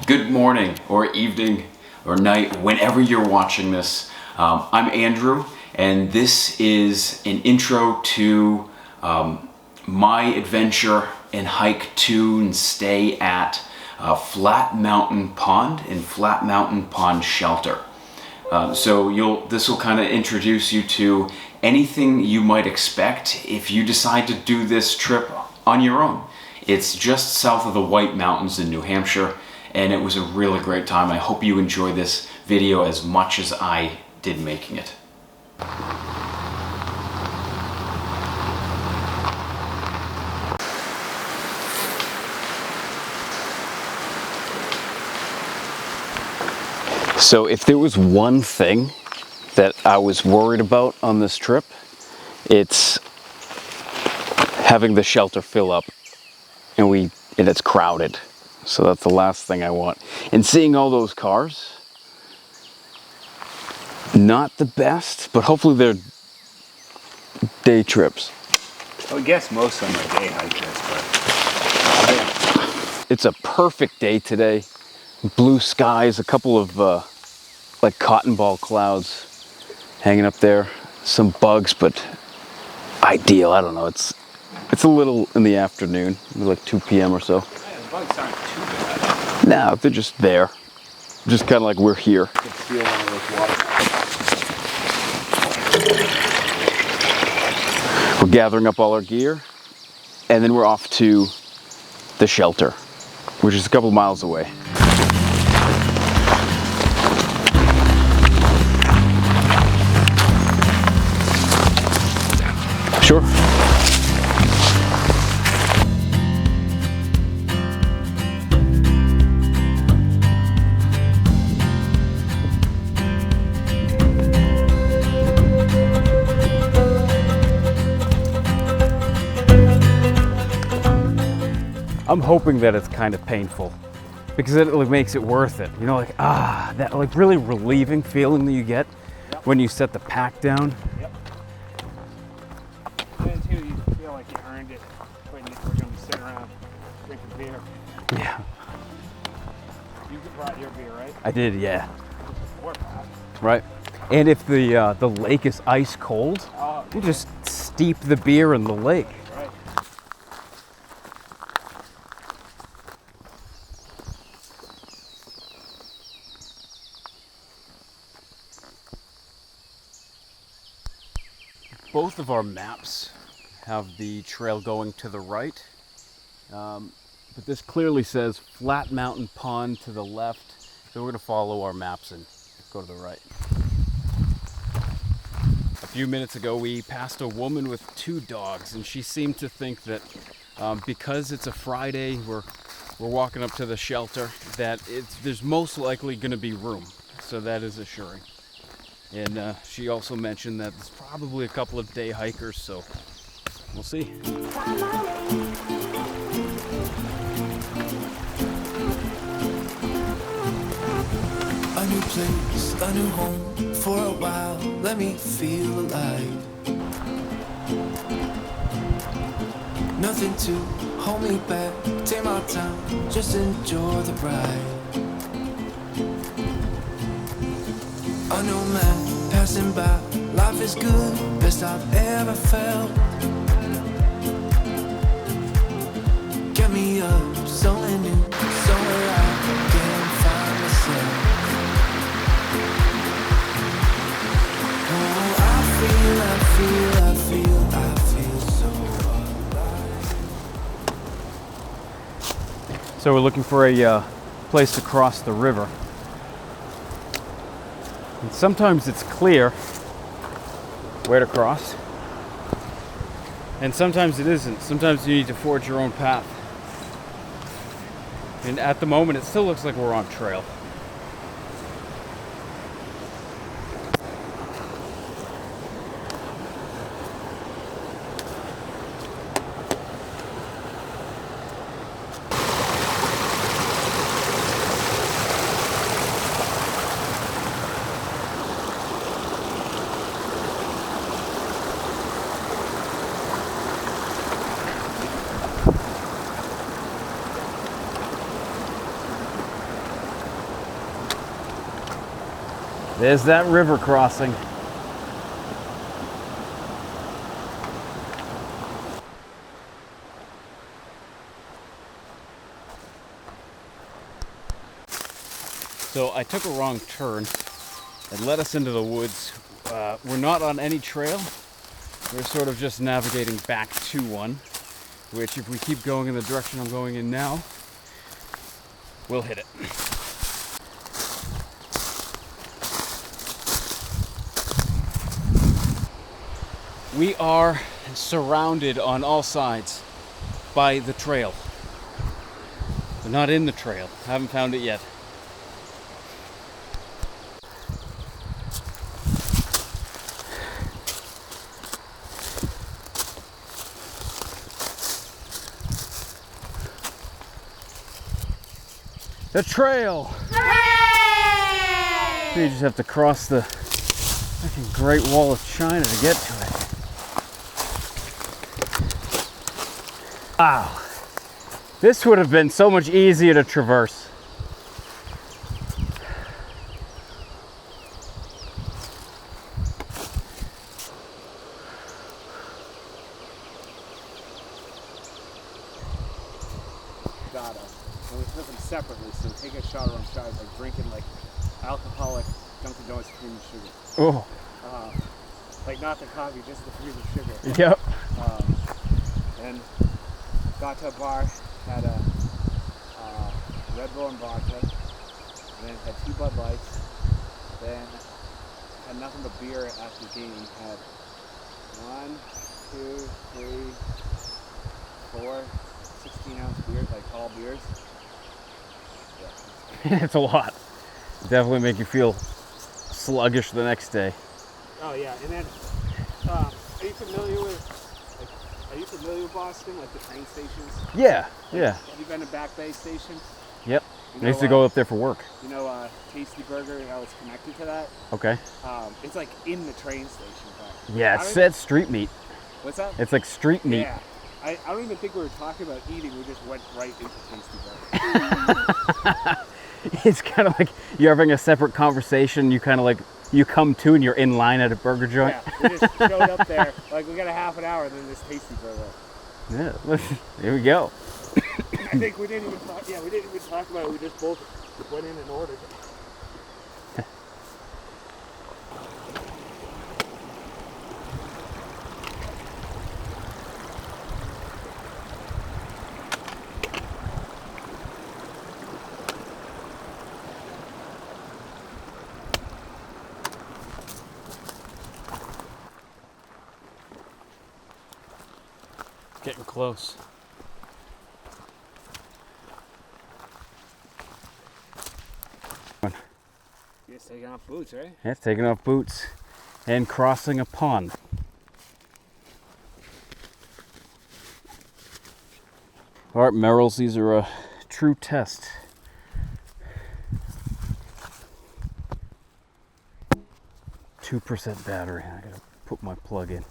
Good morning or evening or night, whenever you're watching this. I'm Andrew, and this is an intro to my adventure and hike to and stay at Flat Mountain Pond in Flat Mountain Pond Shelter. This will kind of introduce you to anything you might expect if you decide to do this trip on your own. It's just south of the White Mountains in New Hampshire, and it was a really great time. I hope you enjoy this video as much as I did making it. So if there was one thing that I was worried about on this trip, it's having the shelter fill up and it's crowded. So that's the last thing I want. And seeing all those cars, not the best, but hopefully they're day trips. I would guess most of them are day hikers, but It's a perfect day today. Blue skies, a couple of like cotton ball clouds hanging up there. Some bugs, but ideal. I don't know. It's a little in the afternoon, like 2 p.m. or so. yeah, the bugs aren't too bad. No, they're just there. Just kind of like we're here. I can feel one of those water. We're gathering up all our gear, and then we're off to the shelter, which is a couple miles away. Sure. I'm hoping that it's kind of painful because it makes it worth it. You know, like, that like really relieving feeling that you get when you set the pack down. Yep. And too, you feel like you earned it when we're going to be sitting around drinking beer. Yeah. You brought your beer, right? I did, yeah. Or pack. Right. And if the lake is ice cold, you just steep the beer in the lake. Right. Both of our maps have the trail going to the right, but this clearly says Flat Mountain Pond to the left, so we're going to follow our maps and go to the right. A few minutes ago we passed a woman with 2 dogs, and she seemed to think that because it's a Friday, we're walking up to the shelter, that there's most likely going to be room, so that is assuring. And she also mentioned that there's probably a couple of day hikers, so we'll see. A new place, a new home, for a while, let me feel alive. Nothing to hold me back, take my time, just enjoy the ride. A new man passing by, life is good, best I've ever felt. Get me up, somewhere new, somewhere I can find myself. Oh, I feel so alive. So we're looking for a place to cross the river. And sometimes it's clear where to cross, and sometimes it isn't. Sometimes you need to forge your own path. And at the moment, it still looks like we're on trail. There's that river crossing. So I took a wrong turn. It led us into the woods. We're not on any trail. We're sort of just navigating back to one, which if we keep going in the direction I'm going in now, we'll hit it. We are surrounded on all sides by the trail. We're not in the trail. I haven't found it yet. The trail! Hooray! You just have to cross the fucking Great Wall of China to get to it. Wow. This would have been so much easier to traverse. Got us. And we took them separately, so take a shot around shot, like drinking like alcoholic Dunkin' Donuts cream and sugar. Oh. Like not the coffee, just the cream and sugar. Yep. And got to a bar, had a Red Bull and vodka, then had 2 Bud Lights, then had nothing but beer at the game. Had 1, 2, 3, 4, 16-ounce beers, like tall beers. Yeah. It's a lot. Definitely make you feel sluggish the next day. Oh yeah, and then are you familiar with Boston, like the train stations? Yeah, yeah. Have you been to Back Bay Station? Yep. You I know, used to go up there for work. You know Tasty Burger, how it's connected to that? Okay. It's like in the train station. Yeah, it said street meat. What's that? It's like street meat. Yeah. I don't even think we were talking about eating, we just went right into Tasty Burger. It's kind of like you're having a separate conversation. You kind of like, you come to and you're in line at a burger joint. Yeah, we just showed up there, like we got a half an hour, and then this Tasty Burger. Yeah, here we go. I think we didn't even talk about it, we just both went in and ordered it. Getting close. You're just taking off boots, right? Yeah, it's taking off boots and crossing a pond. All right, Merrills, these are a true test. %2 battery. I gotta put my plug in.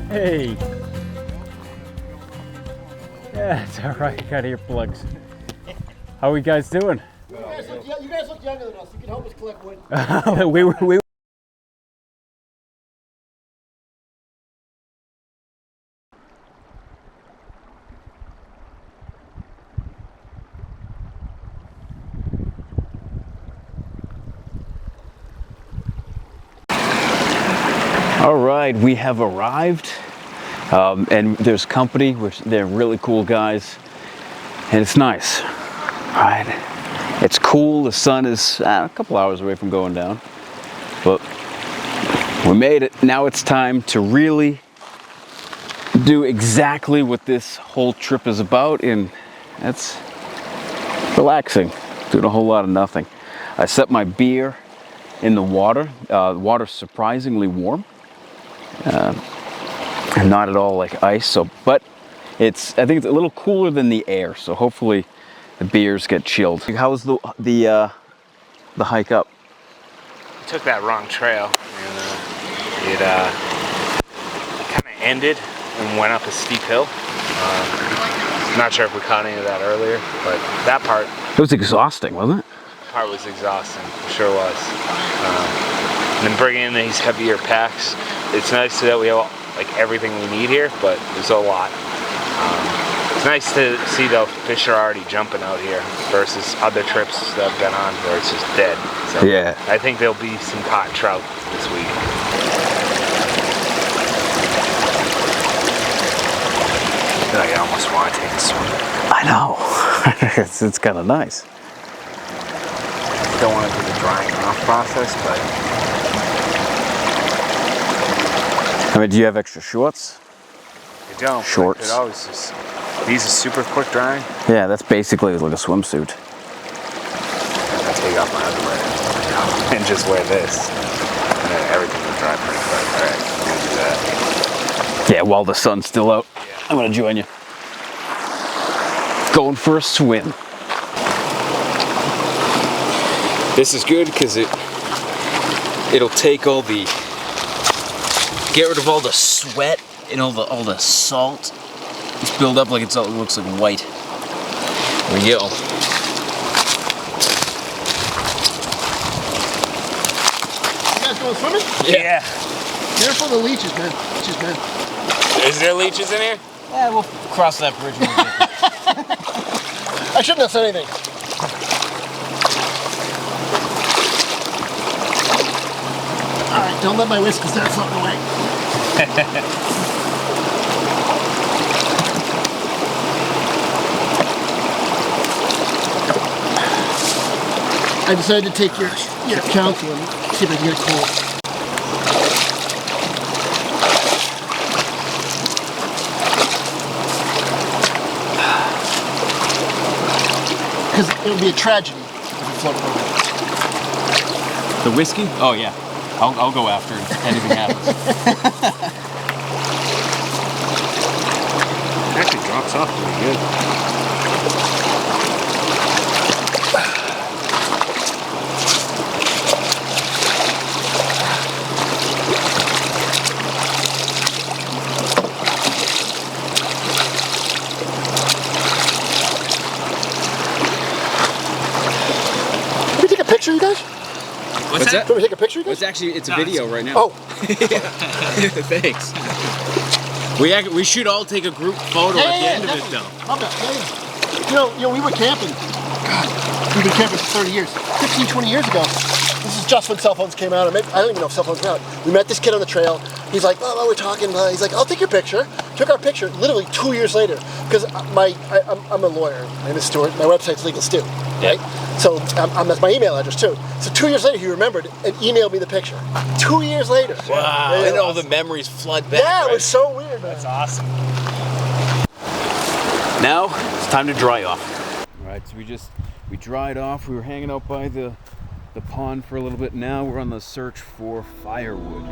Hey! Yeah, it's alright, got earplugs. How are you guys doing? You guys look younger than us. You can help us collect wood. we All right, we have arrived, and there's company, which they're really cool guys, and it's nice. All right, it's cool. The sun is a couple hours away from going down. But we made it. Now it's time to really do exactly what this whole trip is about, and that's relaxing, doing a whole lot of nothing. I set my beer in the water. The water's surprisingly warm, and not at all like ice. So, but I think it's a little cooler than the air. So hopefully the beers get chilled. How was the hike up? Took that wrong trail, and it kind of ended and went up a steep hill. Not sure if we caught any of that earlier, but that part. It was exhausting, wasn't it? Part was exhausting, it sure was. And then bringing in these heavier packs, it's nice that we have like everything we need here, but there's a lot. It's nice to see the fish are already jumping out here versus other trips that I've been on where it's just dead. So Yeah. I think there'll be some caught trout this week. I feel like I almost want to take a swim. I know. it's kind of nice. Don't want to do the drying off process, but I mean, do you have extra shorts? I don't. Shorts. But I could always just. These are super quick drying. Yeah, that's basically like a swimsuit. I take off my underwear and just wear this, and then everything will dry pretty quick. All right, I'm gonna do that. Yeah, while the sun's still out. Yeah. I'm gonna join you. Going for a swim. This is good because it'll take all the, get rid of all the sweat and all the salt. It's built up like it looks like white. There we go. You guys going swimming? Yeah. Careful the leeches, man. Leeches, man. Is there leeches in here? Yeah, we'll cross that bridge when we get there. I shouldn't have said anything. Alright, don't let my whiskers start floating away. I decided to take your counsel and see if I can get it cold. Because it would be a tragedy if it floated over. The whiskey? Oh yeah. I'll go after it if anything happens. It actually drops off pretty good. Can we take a picture, you guys? What's that? Can we take a picture, you guys? It's a video right now. Oh, Thanks. We should all take a group photo at the end of it though. Love that. Yeah. You know, we were camping. God, we've been camping for 30 years. 15, 20 years ago. This is just when cell phones came out. Or maybe, I don't even know if cell phones came out. We met this kid on the trail. He's like, oh, we're talking. He's like, I'll take your picture. Took our picture literally 2 years later. Because I'm a lawyer. My name is Stuart. My website's Legal Stu. Right? So that's my email address too. So 2 years later, he remembered and emailed me the picture. 2 years later. Wow. Yeah, And all the memories flood back. yeah, right? it was so weird, man. That's awesome. Now it's time to dry off. All right, so we dried off. We were hanging out by the pond for a little bit. Now we're on the search for firewood.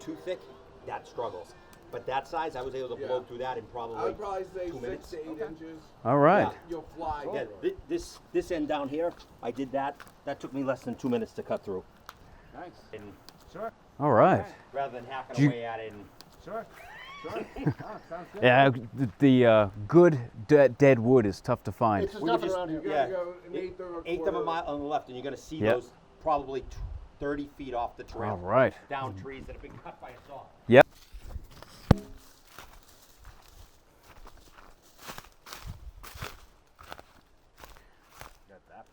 too thick, that struggles. But that size, I was able to blow through that in probably, I'd probably say 2 minutes. 6 to 8 inches. All right. You'll fly. Yeah, this end down here, I did that. That took me less than 2 minutes to cut through. Nice. And Sure. All right. rather than hacking away at it. And, Sure. Sure. Oh, sounds good. Yeah, the good dead wood is tough to find. There's nothing around here. You yeah, gotta go an eighth or a eighth of a quarter. mile on the left, and you're going to see Yep. those probably 30 feet off the trail. All right. Down trees that have been cut by a saw. Yep. Got that.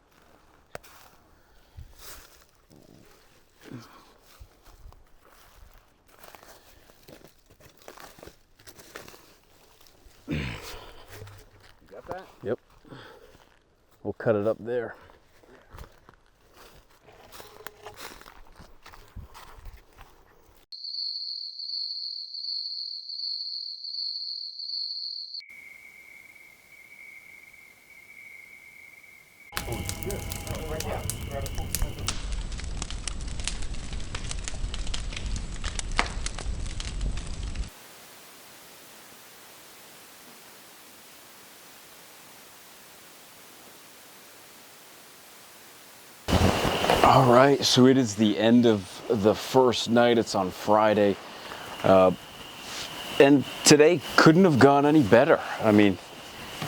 You got that? Yep. We'll cut it up there. All right, so it is the end of the first night. It's on Friday. And today couldn't have gone any better. I mean,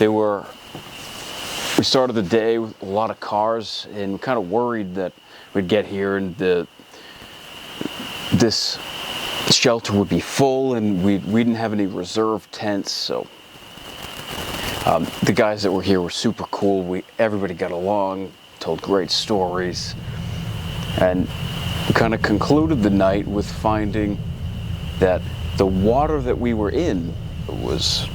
we started the day with a lot of cars and kind of worried that we'd get here and this shelter would be full and we didn't have any reserve tents. So the guys that were here were super cool. Everybody got along, told great stories. And we kind of concluded the night with finding that the water that we were in was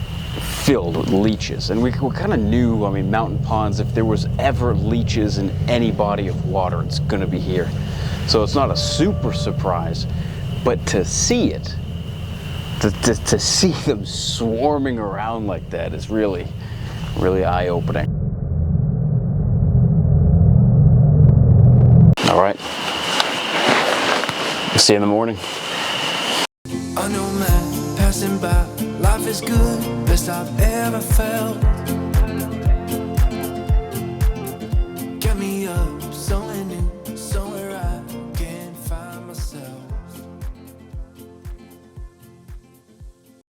filled with leeches. And we kind of knew, I mean, mountain ponds, if there was ever leeches in any body of water, it's going to be here. So it's not a super surprise, but to see it, to see them swarming around like that is really, really eye-opening. All right. See you in the morning. I know man passing by, life is good, best I've ever felt. Get me up